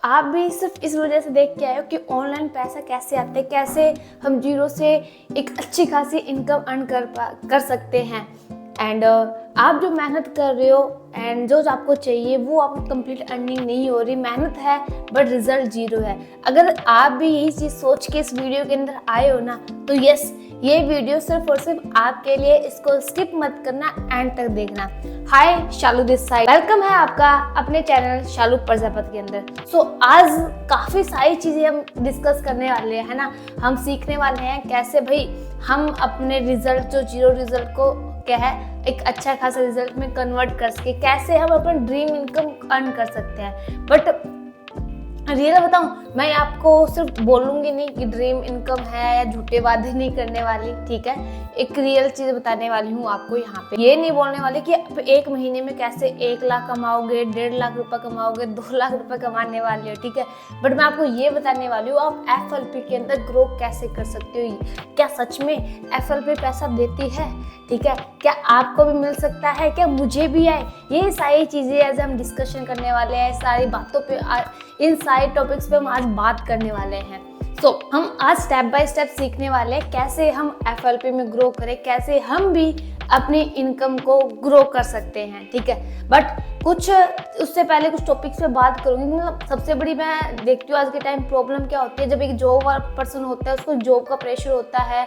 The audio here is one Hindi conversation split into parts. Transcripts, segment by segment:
आप भी सिर्फ इस वजह से देख के आए हो कि ऑनलाइन पैसा कैसे आता है, कैसे हम जीरो से एक अच्छी खासी इनकम अर्न कर सकते हैं। एंड आप जो मेहनत कर रहे हो एंड जो आपको चाहिए वो आपको कंप्लीट अर्निंग नहीं हो रही, मेहनत है बट रिजल्ट जीरो है। अगर आप भी यही चीज़ सोच के इस वीडियो के अंदर आए हो ना, तो यस, ये वीडियो सिर्फ और सिर्फ आपके लिए, इसको स्किप मत करना, एंड तक देखना। हाय, शालू दिस साइड, वेलकम है आपका अपने चैनल शालू प्रजापति के अंदर। सो आज काफ़ी सारी चीज़ें हम डिस्कस करने वाले हैं, है ना। हम सीखने वाले हैं कैसे भाई हम अपने रिजल्ट, जो जीरो रिजल्ट को क्या है एक अच्छा खासा रिजल्ट में कन्वर्ट कर सके, कैसे हम अपना ड्रीम इनकम अर्न कर सकते हैं। बट रियल बताऊं, मैं आपको सिर्फ बोलूंगी नहीं कि ड्रीम इनकम है या झूठे वादे नहीं करने वाली, ठीक है। एक रियल चीज़ बताने वाली हूँ आपको यहाँ पे। ये नहीं बोलने वाली कि आप एक महीने में कैसे 1 लाख कमाओगे, 1.5 लाख रुपए कमाओगे, 2 लाख रुपए कमाने वाले हो, ठीक है। बट मैं आपको ये बताने वाली हूँ आप FLP के अंदर ग्रो कैसे कर सकते हो। क्या सच में FLP पैसा देती है, ठीक है। क्या आपको भी मिल सकता है, क्या मुझे भी आए, ये सारी चीज़ें आज हम डिस्कशन करने वाले हैं। सारी बातों पे, इन सारे टॉपिक्स पे हम आज बात करने वाले हैं। हम आज स्टेप बाय स्टेप सीखने वाले हैं कैसे हम FLP में ग्रो करें, कैसे हम भी अपनी इनकम को ग्रो कर सकते हैं, ठीक है। बट कुछ उससे पहले कुछ टॉपिक्स पे बात करूंगी। मतलब सबसे बड़ी मैं देखती हूँ आज के टाइम प्रॉब्लम क्या होती है, जब एक जॉब वाला पर्सन होता है, उसको जॉब का प्रेशर होता है,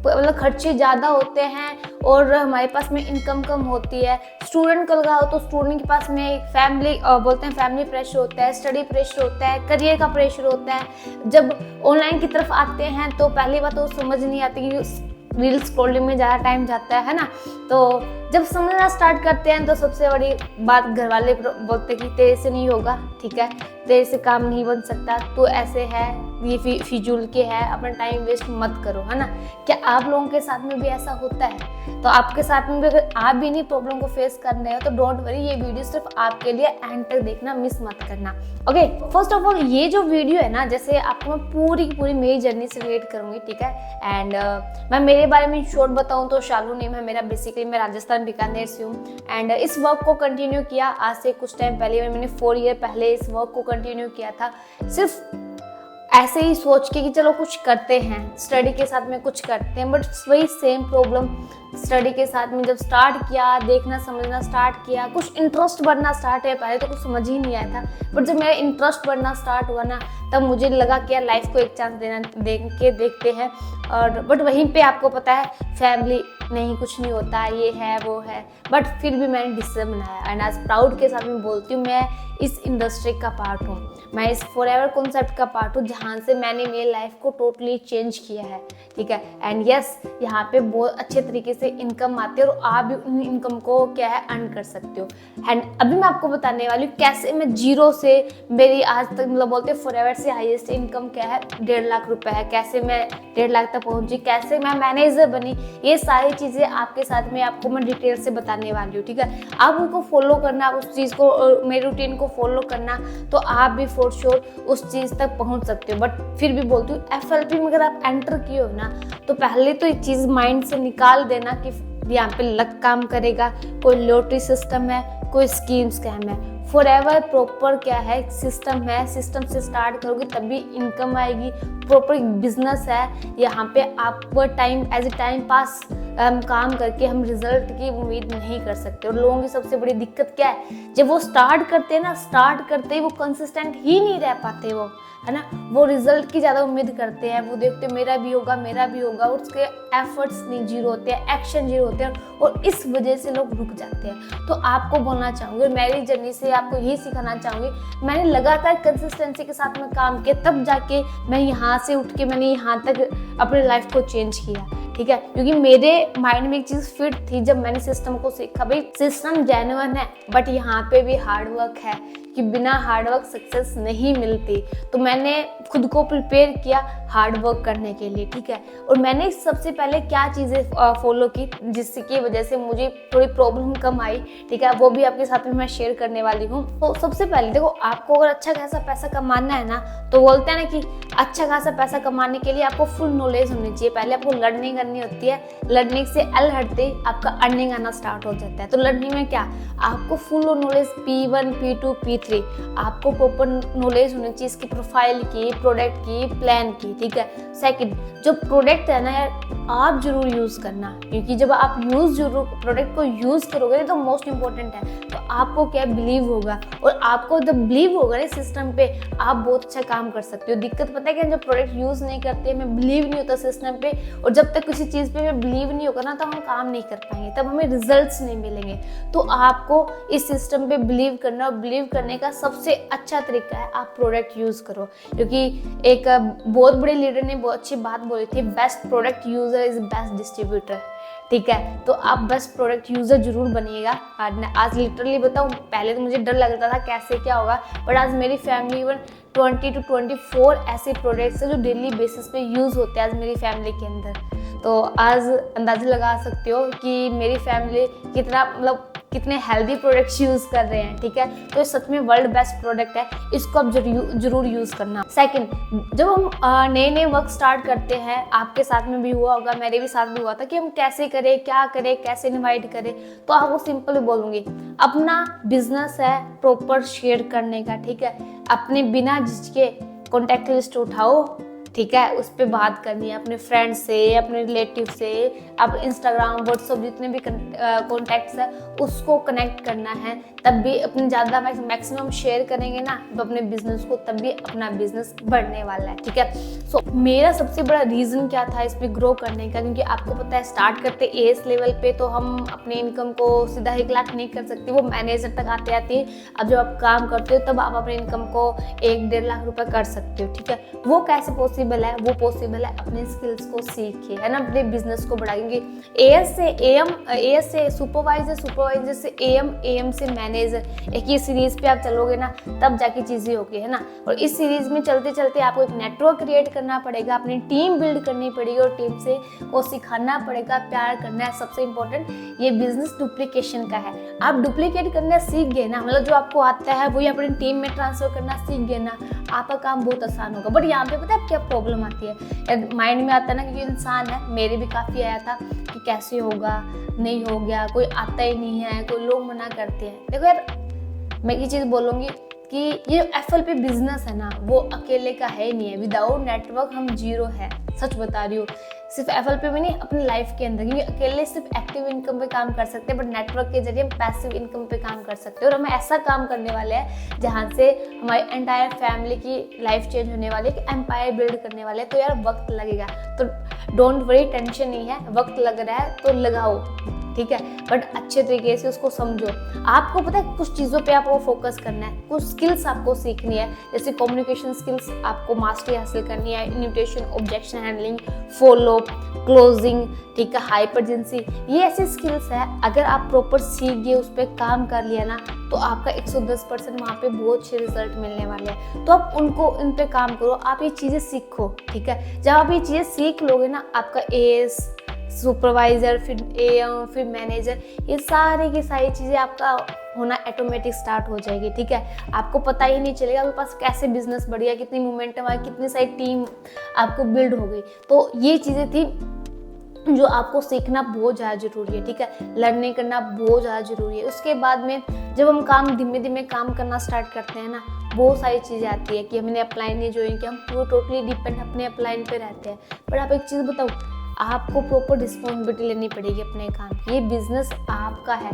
मतलब खर्चे ज़्यादा होते हैं और हमारे पास में इनकम कम होती है। स्टूडेंट को लगाओ तो स्टूडेंट के पास में फैमिली बोलते हैं फैमिली प्रेशर होता है, स्टडी प्रेशर होता है, करियर का प्रेशर होता है। जब ऑनलाइन की तरफ आते हैं तो पहली बात तो समझ नहीं आती कि रील स्क्रॉलिंग में ज़्यादा टाइम जाता है ना। तो जब समझना स्टार्ट करते हैं तो सबसे बड़ी बात घर वाले बोलते हैं कि तेरे से नहीं होगा, ठीक है, तेरे से काम नहीं बन सकता, तो ऐसे है, ये फिजूल के है, अपना टाइम वेस्ट मत करो, है ना। क्या आप लोगों के साथ में भी ऐसा होता है? तो आपके साथ में भी अगर आप भी इन्हीं प्रॉब्लम को फेस कर रहे हो तो डोंट वरी, ये वीडियो सिर्फ आपके लिए, एंड तक देखना, मिस मत करना। ओके, फर्स्ट ऑफ ऑल ये जो वीडियो है ना, जैसे आपको मैं पूरी की पूरी मेरी जर्नी से रिलेट करूंगी, ठीक है। एंड मैं मेरे बारे में शॉर्ट बताऊं तो शालू नेम है मेरा। बेसिकली मैं राजस्थान बीकानेर से हूँ एंड इस वर्क को कंटिन्यू किया आज से कुछ टाइम पहले। मैंने 4 ईयर पहले इस वर्क को कंटिन्यू किया था, सिर्फ ऐसे ही सोच के कि चलो कुछ करते हैं, स्टडी के साथ में कुछ करते हैं। बट वही सेम प्रॉब्लम स्टडी के साथ में जब स्टार्ट किया, देखना समझना स्टार्ट किया, कुछ इंटरेस्ट बढ़ना स्टार्ट है। पहले तो कुछ समझ ही नहीं आया था, बट जब मेरा इंटरेस्ट बढ़ना स्टार्ट हुआ ना, तब मुझे लगा कि यार लाइफ को एक चांस देखते हैं। और बट वहीं पे आपको पता है फैमिली नहीं, कुछ नहीं होता, ये है वो है, बट फिर भी मैंने डिसीजन बनाया एंड आज प्राउड के साथ में बोलती हूँ मैं इस इंडस्ट्री का पार्ट हूँ, मैं इस फॉरएवर कॉन्सेप्ट का पार्ट हूँ, जहाँ से मैंने मेरी लाइफ को टोटली चेंज किया है, ठीक है। एंड यस, यहाँ पे बहुत अच्छे तरीके से इनकम आती है और आप भी उन इनकम को क्या है अर्न कर सकते हो। एंड अभी मैं आपको बताने वाली हूँ कैसे मैं जीरो से मेरी आज तक, मतलब बोलते हैं फॉरएवर से हाईएस्ट इनकम क्या है 1.5 लाख रुपए है, कैसे मैं 1.5 लाख तक पहुंची, कैसे मैं मैनेजर बनी, ये सारी चीज़ें आपके साथ में आपको मैं डिटेल से बताने वाली हूँ, ठीक है। आप उनको फॉलो करना, उस चीज़ को, मेरी रूटीन को फॉलो करना, तो आप भी फॉर श्योर उस चीज़ तक पहुंच सकते हो। बट फिर भी बोलती हूँ FLP में अगर आप एंटर किए हो ना, तो पहले तो ये चीज़ माइंड से निकाल देना कि यहाँ पे लक काम करेगा, कोई लॉटरी सिस्टम है, कोई स्कीम स्कैम है। फॉरएवर प्रॉपर क्या है सिस्टम है, सिस्टम से स्टार्ट करोगे तभी इनकम आएगी। प्रॉपर बिजनेस है, यहाँ पे आपको time as a time pass काम करके हम रिजल्ट की उम्मीद नहीं कर सकते। और लोगों की सबसे बड़ी दिक्कत क्या है, जब वो स्टार्ट करते हैं ना, स्टार्ट करते ही वो कंसिस्टेंट ही नहीं रह पाते, वो है ना, वो रिजल्ट की ज़्यादा उम्मीद करते हैं, वो देखते हैं मेरा भी होगा मेरा भी होगा, और उसके एफर्ट्स नहीं, जीरो होते हैं, एक्शन जीरो होते हैं, और इस वजह से लोग रुक जाते हैं। तो आपको बोलना चाहूँगी, मेरी जर्नी से आपको यही सिखाना चाहूँगी, मैंने लगातार कंसिस्टेंसी के साथ में काम किया, तब जाके मैं यहाँ से उठ के मैंने यहाँ तक अपनी लाइफ को चेंज किया, ठीक है। क्योंकि मेरे माइंड में एक चीज़ फिट थी जब मैंने सिस्टम को सीखा, भाई सिस्टम जेन्युइन है बट यहाँ पे भी हार्डवर्क है, कि बिना हार्डवर्क सक्सेस नहीं मिलती। तो मैंने खुद को प्रिपेयर किया हार्डवर्क करने के लिए, ठीक है। और मैंने सबसे पहले क्या चीज़ें फॉलो की जिसकी वजह से मुझे थोड़ी प्रॉब्लम कम आई, ठीक है, वो भी आपके साथ में मैं शेयर करने वाली हूँ। तो सबसे पहले देखो, आपको अगर अच्छा खासा पैसा कमाना है ना, तो बोलते हैं ना कि अच्छा खासा पैसा कमाने के लिए आपको फुल नॉलेज होनी चाहिए। पहले आपको लर्निंग करनी होती है, लर्निंग से एल हटते आपका अर्निंग आना स्टार्ट हो जाता है। तो लर्निंग में क्या, आपको full knowledge P1 P2 P3 3 आपको प्रॉपर नॉलेज होनी चाहिए इसकी प्रोफाइल की, प्रोडक्ट की, प्लान की, ठीक है। सेकंड, जो प्रोडक्ट है ना यार आप जरूर यूज़ करना, क्योंकि जब आप प्रोडक्ट को यूज़ करोगे ना तो मोस्ट इंपॉर्टेंट है, तो आपको क्या बिलीव होगा, और आपको जब बिलीव होगा ना सिस्टम पे आप बहुत अच्छा काम कर सकते हो। दिक्कत पता है कि जब प्रोडक्ट यूज़ नहीं करते, हमें बिलीव नहीं होता सिस्टम पे, और जब तक किसी चीज़ पे हमें बिलीव नहीं होगा ना तो हम काम नहीं कर पाएंगे, तब हमें रिजल्ट्स नहीं मिलेंगे। तो आपको इस सिस्टम पे बिलीव करना, और बिलीव करने का सबसे अच्छा तरीका है आप प्रोडक्ट यूज़ करो, क्योंकि एक बहुत बड़े लीडर ने बहुत अच्छी बात बोली थी, best product user is best distributor, ठीक है। तो आप बेस्ट प्रोडक्ट यूजर जरूर बनिएगा। आज लिटरली बताऊं, पहले तो मुझे डर लगता था कैसे क्या होगा, बट आज मेरी फैमिली इवन 20 to 24 ऐसे प्रोडक्ट्स हैं जो डेली बेसिस पे यूज़ होते हैं आज मेरी फैमिली के अंदर। तो आज अंदाज़ा लगा सकते हो कि मेरी फैमिली कितने हेल्दी प्रोडक्ट्स यूज़ कर रहे हैं, ठीक है। तो ये सच में वर्ल्ड बेस्ट प्रोडक्ट है, इसको आप जरूर यूज़ करना। सेकंड, जब हम नए वर्क स्टार्ट करते हैं, आपके साथ में भी हुआ होगा, मेरे भी साथ भी हुआ था कि हम कैसे करें, क्या करें, कैसे इनवाइट करें, तो आपको सिंपल बोलूँगी अपना बिजनेस है प्रॉपर शेयर करने का, ठीक है। अपने बिना झिझके कॉन्टैक्ट लिस्ट उठाओ, ठीक है, उस पर बात करनी है अपने फ्रेंड से, अपने रिलेटिव से, अब इंस्टाग्राम, व्हाट्सअप जितने भी कॉन्टैक्ट्स है उसको कनेक्ट करना है, तब भी अपने ज़्यादा मैक्सिमम शेयर करेंगे ना तो अपने बिजनेस को, तब भी अपना बिजनेस बढ़ने वाला है, ठीक है। सो मेरा सबसे बड़ा रीज़न क्या था इस पर ग्रो करने का, क्योंकि आपको पता है स्टार्ट करते एएस लेवल पे तो हम अपनी इनकम को सीधा 1 लाख नहीं कर सकते, वो मैनेजर तक आते आते अब जब आप काम करते हो तब आप अपनी इनकम को 1-1.5 लाख रुपये कर सकते हो, ठीक है। वो कैसे पॉसिबल है, वो पॉसिबल है अपने स्किल्स को सीख के, है ना, अपने बिजनेस को बढ़ाएंगे। एएस से एएम, एएस से सुपरवाइजर, सुपरवाइजर से एएम, एएम से मैनेजर, एक ये सीरीज पे आप चलोगे ना तब जाके चीजें होगी, है ना। और इस सीरीज में चलते चलते आपको एक नेटवर्क क्रिएट करना पड़ेगा, अपनी टीम बिल्ड करनी पड़ेगी, और टीम से को सिखाना पड़ेगा, प्यार करना है। सबसे इंपॉर्टेंट ये बिजनेस डुप्लीकेशन का है, आप डुप्लीकेट करना सीख गए ना, मतलब जो आपको आता है वही अपनी टीम में ट्रांसफर करना सीख गए ना, आपका काम बहुत आसान होगा। बट यहाँ पे पता है क्या प्रॉब्लम आती है, माइंड में आता है ना, क्योंकि इंसान है, मेरे भी काफ़ी आया था कि कैसे होगा, नहीं हो गया, कोई आता ही नहीं है, कोई लोग मना करते हैं। देखो यार, मैं ये चीज़ बोलूँगी कि ये FLP बिजनेस है ना वो अकेले का है ही नहीं है, विदाउट नेटवर्क हम जीरो है, सच बता रही हूँ। सिर्फ FLP में नहीं, अपनी लाइफ के अंदर, क्योंकि अकेले सिर्फ एक्टिव इनकम पे काम कर सकते हैं, बट नेटवर्क के जरिए हम पैसिव इनकम पे काम कर सकते हैं। और हम ऐसा काम करने वाले हैं जहाँ से हमारी एंटायर फैमिली की लाइफ चेंज होने वाली है, कि एम्पायर बिल्ड करने वाले हैं। तो यार वक्त लगेगा, तो डोंट वरी, टेंशन नहीं है, वक्त लग रहा है तो लगाओ, ठीक है, बट अच्छे तरीके से उसको समझो। आपको पता है कुछ चीज़ों पे आपको फोकस करना है, कुछ स्किल्स आपको सीखनी है, जैसे कम्युनिकेशन स्किल्स आपको मास्टरी हासिल करनी है, invitation, objection handling, follow, closing, ठीक है, हाइपरजेंसी, ये ऐसी स्किल्स है अगर आप प्रॉपर सीख गए, उस पर काम कर लिया ना तो आपका 110% वहाँ पे बहुत अच्छे रिजल्ट मिलने वाले हैं। तो आप इन पे काम करो, आप ये चीज़ें सीखो, ठीक है। जब आप ये चीज़ें सीख लोगे ना, आपका एएस, सुपरवाइजर, फिर एएम, फिर मैनेजर, ये सारी की सारी चीज़ें आपका होना ऑटोमेटिक स्टार्ट हो जाएगी, ठीक है। आपको पता ही नहीं चलेगा आपके पास कैसे बिजनेस बढ़ गया, कितनी मोमेंटम आई, कितनी सारी टीम आपको बिल्ड हो गई। तो ये चीज़ें थी जो आपको सीखना बहुत ज़्यादा ज़रूरी है, ठीक है, लर्निंग करना बहुत ज़्यादा ज़रूरी है। उसके बाद में जब हम काम धीमे धीमे काम करना स्टार्ट करते हैं ना, बहुत सारी चीज़ें आती है कि हमने अपलाइन नहीं ज्वाइन किया, हम पूरा टोटली डिपेंड अपने अपलाइन पे रहते हैं। पर आप एक चीज़ बताओ, आपको प्रॉपर रिस्पॉन्सिबिलिटी लेनी पड़ेगी अपने काम की, ये बिजनेस आपका है।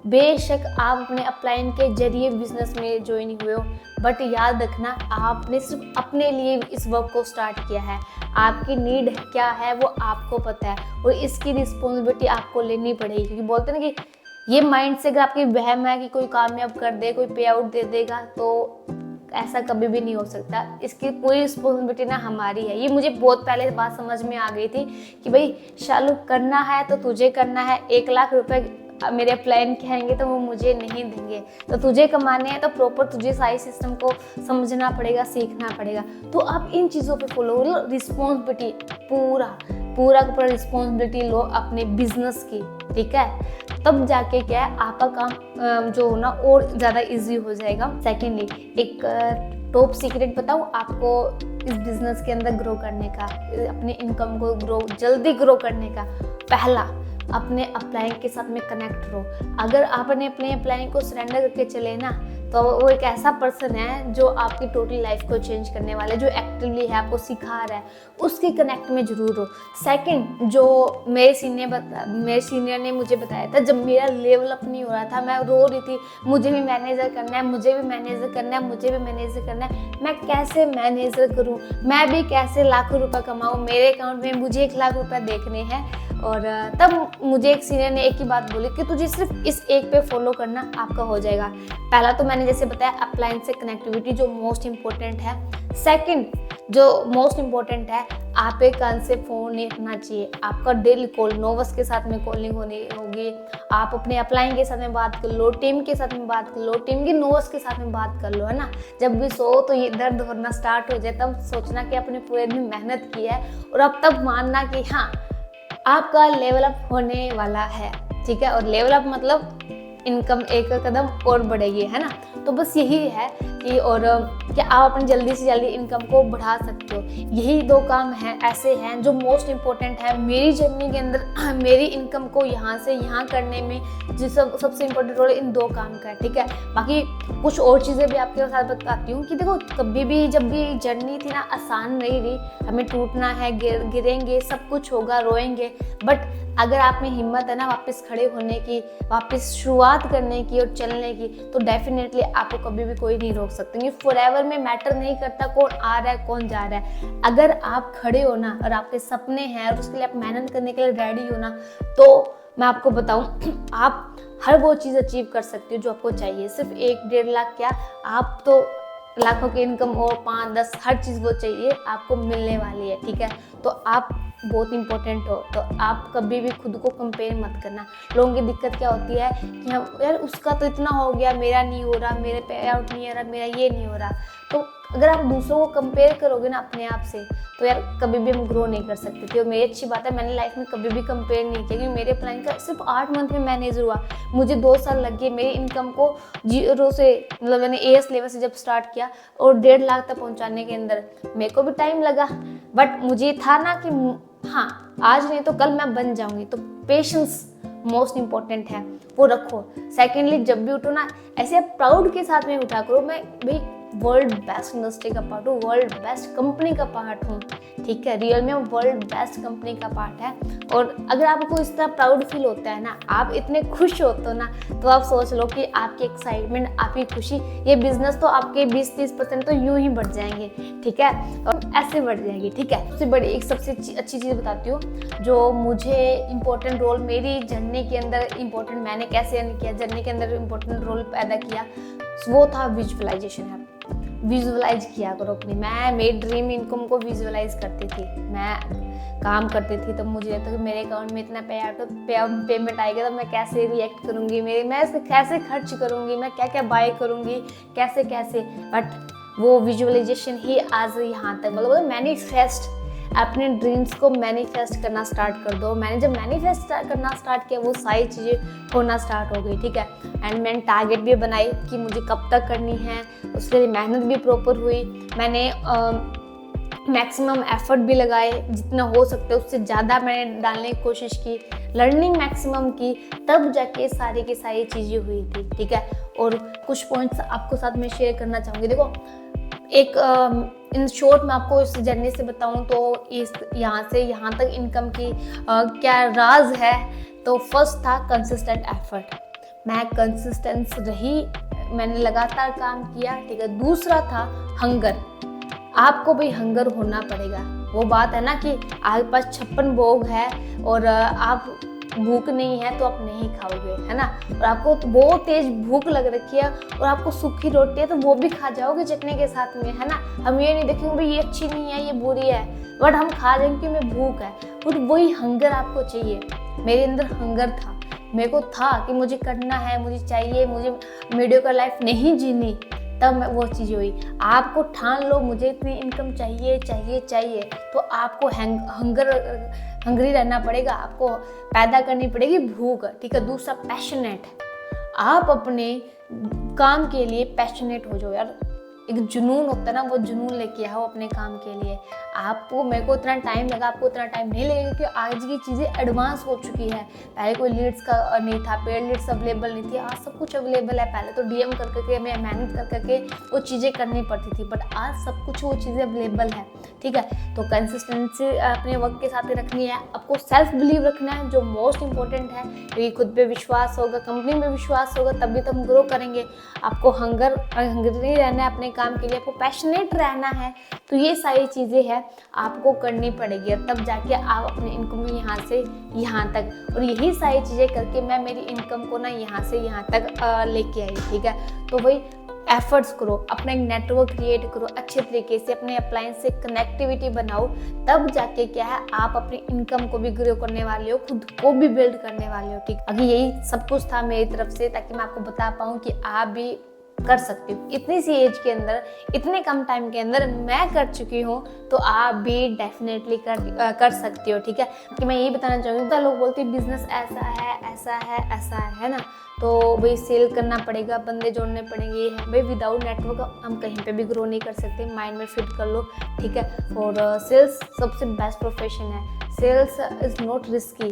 बेशक आप अपने अपलाइन के जरिए बिजनेस में ज्वाइन हुए हो, बट याद रखना आपने सिर्फ अपने लिए इस वर्क को स्टार्ट किया है, आपकी नीड क्या है वो आपको पता है, और इसकी रिस्पॉन्सिबिलिटी आपको लेनी पड़ेगी। क्योंकि बोलते हैं ना कि ये माइंड से अगर आपकी वहम है कि कोई कामयाब कर दे, कोई पे आउट दे देगा, तो ऐसा कभी भी नहीं हो सकता। इसकी पूरी रिस्पॉन्सिबिलिटी ना हमारी है। ये मुझे बहुत पहले बात समझ में आ गई थी कि भाई शालू करना है तो तुझे करना है, 1 लाख रुपए मेरे प्लान कहेंगे तो वो मुझे नहीं देंगे, तो तुझे कमाने हैं तो प्रॉपर तुझे सारी सिस्टम को समझना पड़ेगा, सीखना पड़ेगा। तो आप इन चीज़ों पे फॉलो करो, रिस्पॉन्सिबिलिटी पूरा रिस्पॉन्सिबिलिटी लो अपने बिजनेस की, ठीक है, तब जाके क्या है आपका काम जो होना और ज़्यादा इजी हो जाएगा। सेकेंडली, एक टॉप सीक्रेट बताऊँ आपको इस बिजनेस के अंदर ग्रो करने का, अपने इनकम को जल्दी ग्रो करने का। पहला, अपने अपलाइन के साथ में कनेक्ट रहो। अगर आपने अपने अपलाइन को सरेंडर करके चले ना, तो वो एक ऐसा पर्सन है जो आपकी टोटली लाइफ को चेंज करने वाला है, जो एक्टिवली है, आपको सिखा रहा है, उसके कनेक्ट में ज़रूर हो। सेकंड, जो मेरे सीनियर ने मुझे बताया था, जब मेरा लेवल अप नहीं हो रहा था, मैं रो रही थी, मुझे भी मैनेजर करना है, मुझे भी मैनेजर करना है, मुझे भी मैनेजर करना है, मैं कैसे मैनेजर करूँ, मैं भी कैसे लाखों रुपए कमाऊँ, मेरे अकाउंट में मुझे 1 लाख रुपए देखने हैं। और तब मुझे एक सीनियर ने एक ही बात बोली कि तुझे सिर्फ इस एक पे फॉलो करना, आपका हो जाएगा। पहला तो मैंने जैसे बताया अप्लायंस से कनेक्टिविटी, जो मोस्ट इम्पोर्टेंट है। सेकंड, जो मोस्ट इम्पोर्टेंट है, आप एक कान से फ़ोन नहीं रखना चाहिए, आपका डेली कॉल नोवस के साथ में कॉलिंग होनी होगी, आप अपने अप्लाइंग के साथ में बात कर लो, टीम के साथ में बात कर लो, टीम की नोवस के साथ में बात कर लो, है ना। जब भी सो तो ये दर्द होना स्टार्ट हो जाए, तब सोचना कि आपने पूरे दिन मेहनत की है, और अब तब मानना कि हाँ आपका लेवल अप होने वाला है, ठीक है। और लेवल अप मतलब इनकम एक कदम और बढ़ेगी, है ना। तो बस यही है कि और कि आप अपनी जल्दी से जल्दी इनकम को बढ़ा सकते हो। यही 2 काम हैं ऐसे हैं जो मोस्ट इम्पोर्टेंट है मेरी जर्नी के अंदर। मेरी इनकम को यहाँ से यहाँ करने में जो सबसे इम्पोर्टेंट रोल इन 2 काम का है, ठीक है। बाकी कुछ और चीज़ें भी आपके साथ बताती हूँ कि देखो, कभी भी जब भी जर्नी थी ना, आसान नहीं रही, हमें टूटना है, गिरेंगे, सब कुछ होगा, रोएंगे, बट अगर आप में हिम्मत है ना वापस खड़े होने की, वापस शुरुआत करने की और चलने की, तो डेफिनेटली आपको कभी भी कोई नहीं रोक सकते। ये फॉरएवर में मैटर नहीं करता कौन आ रहा है कौन जा रहा है। अगर आप खड़े हो ना और आपके सपने हैं और उसके लिए आप मेहनत करने के लिए रेडी हो ना, तो मैं आपको बताऊं आप हर वो चीज़ अचीव कर सकते हो जो आपको चाहिए। सिर्फ 1-1.5 लाख क्या, आप तो लाखों की इनकम हो, 5-10, हर चीज़ वो चाहिए आपको मिलने वाली है, ठीक है। तो आप बहुत इंपॉर्टेंट हो, तो आप कभी भी खुद को कंपेयर मत करना। लोगों की दिक्कत क्या होती है कि हम यार उसका तो इतना हो गया, मेरा नहीं हो रहा, मेरे पे आउट नहीं आ रहा, मेरा ये नहीं हो रहा। तो अगर आप दूसरों को कंपेयर करोगे ना अपने आप से, तो यार कभी भी हम ग्रो नहीं कर सकते थे। और मेरी अच्छी बात है, मैंने लाइफ में कभी भी कंपेयर नहीं किया, क्योंकि मेरे प्लान का सिर्फ 8 मंथ में मैनेजर हुआ, मुझे 2 साल लग गए मेरी इनकम को 0 से, मतलब मैंने एएस लेवल से जब स्टार्ट किया और 1.5 लाख तक पहुंचाने के अंदर मेरे को भी टाइम लगा, बट मुझे था ना कि हाँ आज नहीं तो कल मैं बन जाऊंगी। तो पेशेंस मोस्ट इम्पॉर्टेंट है, वो रखो। सेकेंडली, जब भी उठो ना ऐसे प्राउड के साथ में उठा करो, मैं भाई वर्ल्ड बेस्ट इंडस्ट्री का पार्ट हूँ, वर्ल्ड बेस्ट कंपनी का पार्ट हूँ, ठीक है। रियल में वर्ल्ड बेस्ट कंपनी का पार्ट है। और अगर आपको इस तरह प्राउड फील होता है ना, आप इतने खुश होते हो ना, तो आप सोच लो कि आपकी एक्साइटमेंट, आपकी खुशी, ये बिजनेस तो आपके 20-30% तो यूं ही बढ़ जाएंगे, ठीक है, और ऐसे बढ़ जाएंगे, ठीक है। सबसे बड़ी एक सबसे अच्छी चीज़ बताती हूँ जो मुझे इंपॉर्टेंट रोल मेरी जर्नी के अंदर इंपॉर्टेंट, मैंने कैसे अर्न किया, जर्नी के अंदर इंपॉर्टेंट रोल पैदा किया, वो था विजुअलाइजेशन है। विजुअलाइज किया करो अपनी। मैं मेरी ड्रीम इनकम को विजुअलाइज करती थी, मैं काम करती थी, तब मुझे लगता कि मेरे अकाउंट में इतना पेमेंट आएगा, तो मैं कैसे रिएक्ट करूँगी, मैं कैसे खर्च करूँगी, मैं क्या क्या बाय करूँगी, कैसे कैसे। बट वो विजुअलाइजेशन ही आज यहाँ तक, मतलब मैनिफेस्ट, अपने ड्रीम्स को मैनिफेस्ट करना स्टार्ट कर दो। मैंने जब मैनिफेस्ट करना स्टार्ट किया, वो सारी चीज़ें होना स्टार्ट हो गई, ठीक है। एंड मैंने टारगेट भी बनाई कि मुझे कब तक करनी है, उसके लिए मेहनत भी प्रॉपर हुई, मैंने मैक्सिमम एफर्ट भी लगाए, जितना हो सकता है उससे ज़्यादा मैंने डालने की कोशिश की, लर्निंग मैक्सिमम की, तब जाके सारी की सारी चीज़ें हुई थी, ठीक है। और कुछ पॉइंट्स आपको साथ में शेयर करना चाहूँगी। देखो, एक इन शॉर्ट मैं आपको इस जर्नी से बताऊं तो इस यहाँ से यहाँ तक इनकम की क्या राज है। तो फर्स्ट था कंसिस्टेंट एफर्ट, मैं कंसिस्टेंस रही, मैंने लगातार काम किया, ठीक है। दूसरा था हंगर, आपको भी हंगर होना पड़ेगा। वो बात है ना कि आपके पास 56 भोग है और आप भूख नहीं है तो आप नहीं खाओगे, है ना। और आपको बहुत तेज भूख लग रखी है और आपको सूखी रोटी है तो वो भी खा जाओगे चटनी के साथ में, है ना। हम ये नहीं देखेंगे भाई ये अच्छी नहीं है, ये बुरी है, बट हम खा जाएंगे कि हमें भूख है। और वही हंगर आपको चाहिए। मेरे अंदर हंगर था, मेरे को था कि मुझे करना है, मुझे चाहिए, मुझे मीडियोकर लाइफ नहीं जीनी, तब मैं वो चीज़ हुई। आपको ठान लो मुझे इतनी इनकम चाहिए चाहिए चाहिए, तो आपको हंगरी रहना पड़ेगा, आपको पैदा करनी पड़ेगी भूख, ठीक है। दूसरा पैशनेट, आप अपने काम के लिए पैशनेट हो जाओ यार। एक जुनून होता है ना, वो जुनून लेके आओ अपने काम के लिए। आपको, मेरे को इतना टाइम लगा, आपको इतना टाइम नहीं लगेगा, क्योंकि आज की चीज़ें एडवांस हो चुकी है। पहले कोई लीड्स का नहीं था, पेड लीड्स अवेलेबल नहीं थी, आज सब कुछ अवेलेबल है। पहले तो डीएम कर करके, हमें मेहनत कर करके वो चीज़ें करनी पड़ती थी, बट आज सब कुछ वो चीज़ें अवेलेबल है, ठीक है। तो कंसिस्टेंसी अपने वर्क के साथ रखनी है, आपको सेल्फ बिलीव रखना है, जो मोस्ट इंपॉर्टेंट है, क्योंकि खुद पे विश्वास होगा, कंपनी में विश्वास होगा, तभी तो हम ग्रो करेंगे। आपको हंगरी रहना है अपने काम के लिए, आपको पैशनेट रहना है। तो ये सारी चीज़ें हैं आपको करनी पड़ेगी, और तब जाके आप अपने इनकम यहाँ से यहाँ तक, और यही सारी चीज़ें करके मैं मेरी इनकम को ना यहाँ से यहाँ तक लेके आई, ठीक है। तो वही एफर्ट्स करो, अपना एक नेटवर्क क्रिएट करो, अच्छे तरीके से अपने अप्लायंस से कनेक्टिविटी बनाओ, तब जाके क्या है, आप अपनी इनकम को भी ग्रो करने वाले हो, खुद को भी बिल्ड करने वाले हो, ठीक। अभी यही सब कुछ था मेरी तरफ से, ताकि मैं आपको बता पाऊँ कि आप भी कर सकती हो। इतनी सी एज के अंदर, इतने कम टाइम के अंदर मैं कर चुकी हूँ, तो आप भी डेफिनेटली कर सकती हो, ठीक है। कि मैं यही बताना चाहूँगी, तो लोग बोलते हैं बिजनेस ऐसा है, ऐसा है, ऐसा है ना, तो भाई सेल करना पड़ेगा, बंदे जोड़ने पड़ेंगे, भाई विदाउट नेटवर्क हम कहीं पे भी ग्रो नहीं कर सकते, माइंड में फिट कर लो, ठीक है। और सेल्स सबसे बेस्ट प्रोफेशन है। Sales is not risky,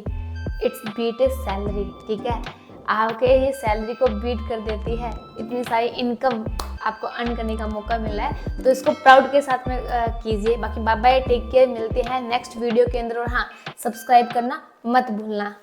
it's beat a salary, ठीक है। आपके ये सैलरी को बीट कर देती है, इतनी सारी इनकम आपको अर्न करने का मौका मिला है, तो इसको प्राउड के साथ में कीजिए। बाकी बाय बाय, टेक केयर, मिलते हैं नेक्स्ट वीडियो के अंदर, और हाँ, सब्सक्राइब करना मत भूलना।